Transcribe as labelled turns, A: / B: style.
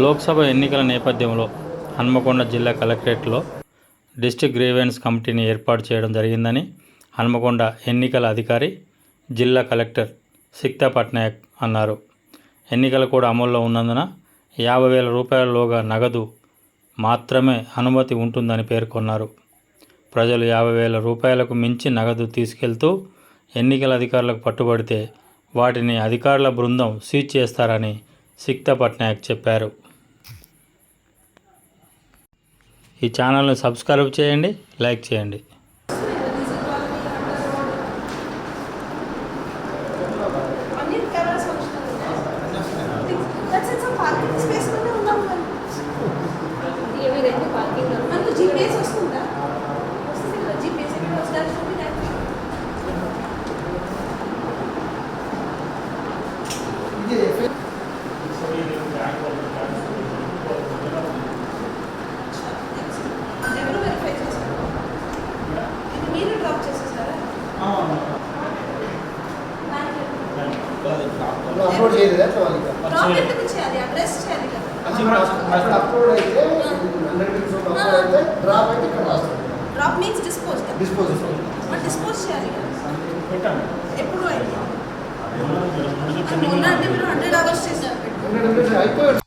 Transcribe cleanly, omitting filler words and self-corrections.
A: లోక్సభ ఎన్నికల నేపథ్యంలో హన్మకొండ జిల్లా కలెక్టరేట్లో డిస్ట్రిక్ట్ గ్రీవెన్స్ కమిటీని ఏర్పాటు చేయడం జరిగిందని హన్మకొండ ఎన్నికల అధికారి జిల్లా కలెక్టర్ సిక్తా పట్నాయక్ అన్నారు. ఎన్నికల కూడా అమల్లో ఉన్నందున 50,000 రూపాయలలోగా నగదు మాత్రమే అనుమతి ఉంటుందని పేర్కొన్నారు. ప్రజలు 50,000 రూపాయలకు మించి నగదు తీసుకెళ్తూ ఎన్నికల అధికారులకు పట్టుబడితే వాటిని అధికారుల బృందం సీజ్ చేస్తారని సిక్తా పట్నాయక్ చెప్పారు. ఈ ఛానల్ని సబ్స్క్రైబ్ చేయండి, లైక్ చేయండి.
B: అప్లోడ్ చేయలేదా అప్లోడ్ అయితే డ్రాప్ అయితే ఇక్కడ రాస్తాం.
C: డ్రాప్ మీన్స్ డిస్పోజ్ చేయాలి
A: పెట్టండి.
C: ఎప్పుడు అయింది? మొన్న అంటే మీరు 100 hours చేశారు.
B: అయిపోయాడు